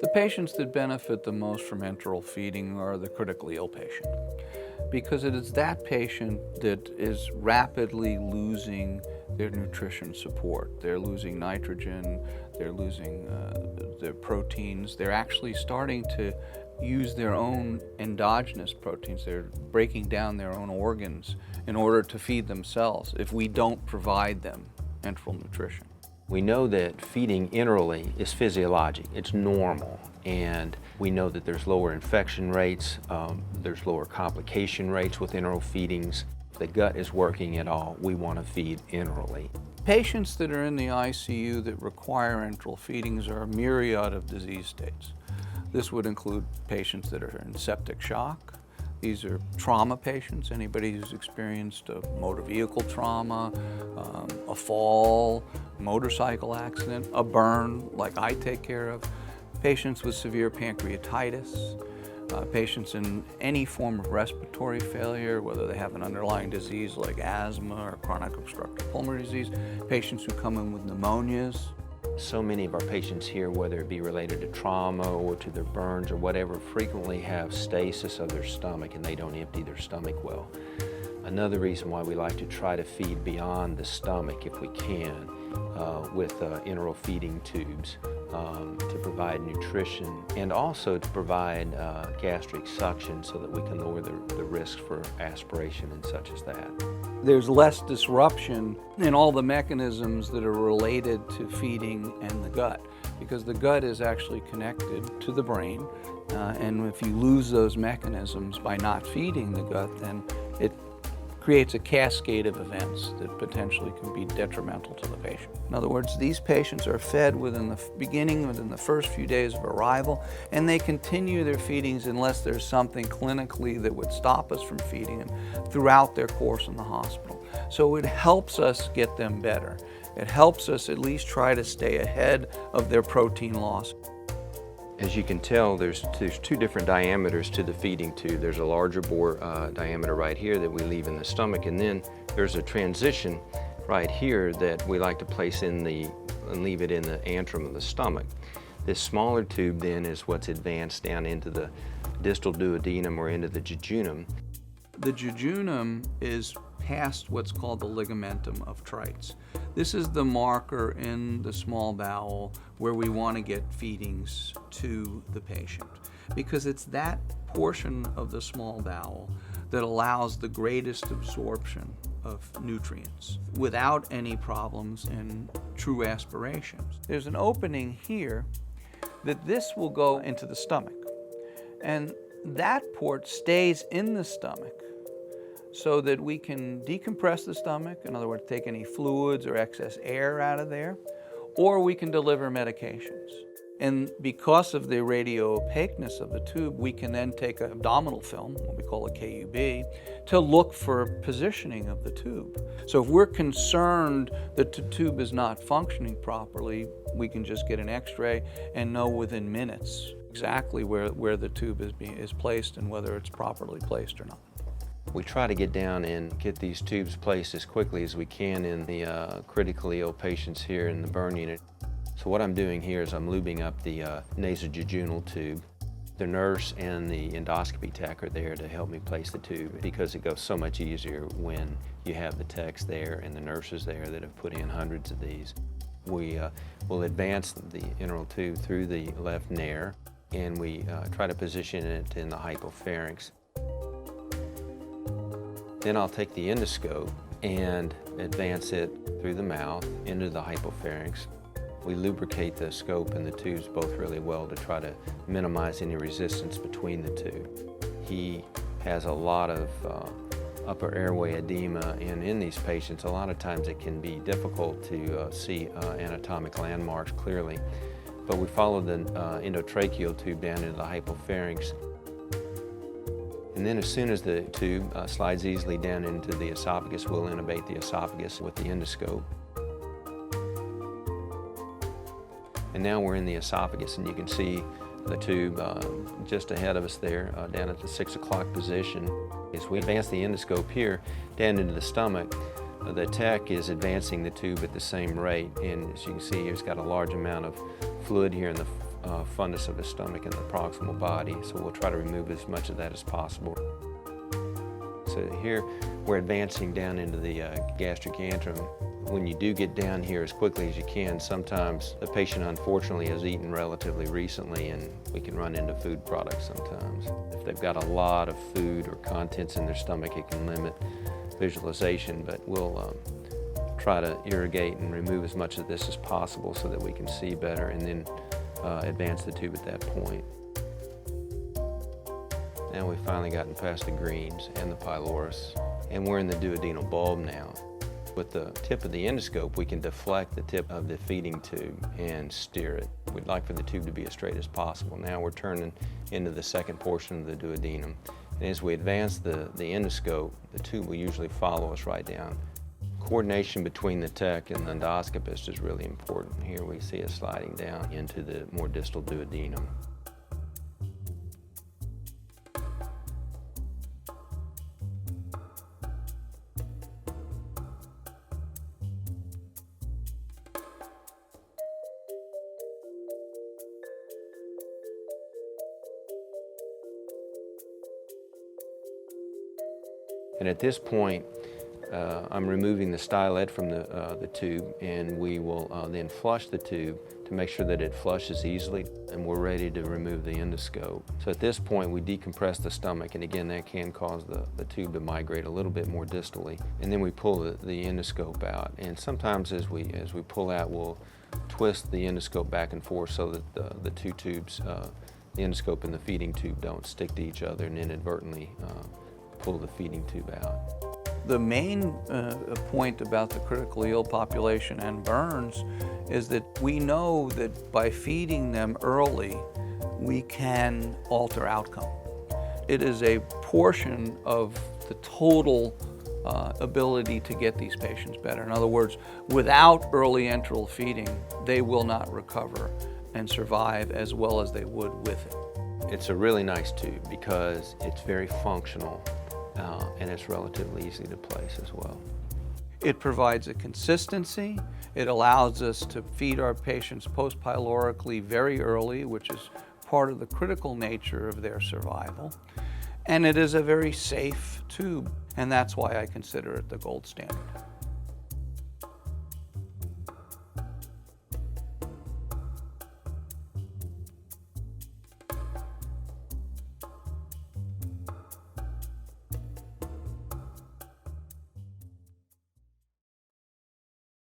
The patients that benefit the most from enteral feeding are the critically ill patient, because it is that patient that is rapidly losing their nutrition support. They're losing nitrogen, they're losing their proteins. They're actually starting to use their own endogenous proteins. They're breaking down their own organs in order to feed themselves if we don't provide them enteral nutrition. We know that feeding enterally is physiologic, it's normal, and we know that there's lower infection rates, there's lower complication rates with enteral feedings. If the gut is working at all, we want to feed enterally. Patients that are in the ICU that require enteral feedings are a myriad of disease states. This would include patients that are in septic shock. These are trauma patients, anybody who's experienced a motor vehicle trauma, a fall, motorcycle accident, a burn like I take care of, patients with severe pancreatitis, patients in any form of respiratory failure, whether they have an underlying disease like asthma or chronic obstructive pulmonary disease, patients who come in with pneumonias. So many of our patients here, whether it be related to trauma or to their burns or whatever, frequently have stasis of their stomach and they don't empty their stomach well. Another reason why we like to try to feed beyond the stomach if we can with enteral feeding tubes to provide nutrition and also to provide gastric suction so that we can lower the risk for aspiration and such as that. There's less disruption in all the mechanisms that are related to feeding and the gut, because the gut is actually connected to the brain, and if you lose those mechanisms by not feeding the gut, then it creates a cascade of events that potentially can be detrimental to the patient. In other words, these patients are fed within the first few days of arrival, and they continue their feedings unless there's something clinically that would stop us from feeding them throughout their course in the hospital. So it helps us get them better. It helps us at least try to stay ahead of their protein loss. As you can tell, there's two different diameters to the feeding tube. There's a larger bore diameter right here that we leave in the stomach, and then there's a transition right here that we like to place and leave it in the antrum of the stomach. This smaller tube then is what's advanced down into the distal duodenum or into the jejunum. The jejunum is past what's called the ligamentum of Treitz. This is the marker in the small bowel where we want to get feedings to the patient, because it's that portion of the small bowel that allows the greatest absorption of nutrients without any problems in true aspirations. There's an opening here that this will go into the stomach, and that port stays in the stomach so that we can decompress the stomach, in other words, take any fluids or excess air out of there, or we can deliver medications. And because of the radio-opaqueness of the tube, we can then take an abdominal film, what we call a KUB, to look for positioning of the tube. So if we're concerned that the tube is not functioning properly, we can just get an X-ray and know within minutes exactly where the tube is placed and whether it's properly placed or not. We try to get down and get these tubes placed as quickly as we can in the critically ill patients here in the burn unit. So what I'm doing here is I'm lubing up the nasojejunal tube. The nurse and the endoscopy tech are there to help me place the tube, because it goes so much easier when you have the techs there and the nurses there that have put in hundreds of these. We will advance the enteral tube through the left nair, and we try to position it in the hypopharynx. Then I'll take the endoscope and advance it through the mouth into the hypopharynx. We lubricate the scope and the tubes both really well to try to minimize any resistance between the two. He has a lot of upper airway edema, and in these patients a lot of times it can be difficult to see anatomic landmarks clearly. But we follow the endotracheal tube down into the hypopharynx. And then as soon as the tube slides easily down into the esophagus, we'll intubate the esophagus with the endoscope. And now we're in the esophagus, and you can see the tube just ahead of us there, down at the 6 o'clock position. As we advance the endoscope here down into the stomach, The tech is advancing the tube at the same rate, and as you can see here, it's got a large amount of fluid here in the fundus of the stomach and the proximal body, so we'll try to remove as much of that as possible. So here we're advancing down into the gastric antrum. When you do get down here as quickly as you can, sometimes the patient unfortunately has eaten relatively recently and we can run into food products sometimes. If they've got a lot of food or contents in their stomach, it can limit visualization, but we'll try to irrigate and remove as much of this as possible so that we can see better, and then advance the tube at that point. Now we've finally gotten past the greens and the pylorus, and we're in the duodenal bulb now. With the tip of the endoscope, we can deflect the tip of the feeding tube and steer it. We'd like for the tube to be as straight as possible. Now we're turning into the second portion of the duodenum. And as we advance the endoscope, the tube will usually follow us right down. Coordination between the tech and the endoscopist is really important. Here we see it sliding down into the more distal duodenum. And at this point, I'm removing the stylet from the tube, and we will then flush the tube to make sure that it flushes easily, and we're ready to remove the endoscope. So at this point, we decompress the stomach, and again, that can cause the tube to migrate a little bit more distally. And then we pull the endoscope out, and sometimes as we pull out, we'll twist the endoscope back and forth so that the two tubes, the endoscope and the feeding tube, don't stick to each other and inadvertently pull the feeding tube out. The main point about the critically ill population and burns is that we know that by feeding them early, we can alter outcome. It is a portion of the total ability to get these patients better. In other words, without early enteral feeding, they will not recover and survive as well as they would with it. It's a really nice tube because it's very functional. And it's relatively easy to place as well. It provides a consistency. It allows us to feed our patients post-pylorically very early, which is part of the critical nature of their survival. And it is a very safe tube, and that's why I consider it the gold standard.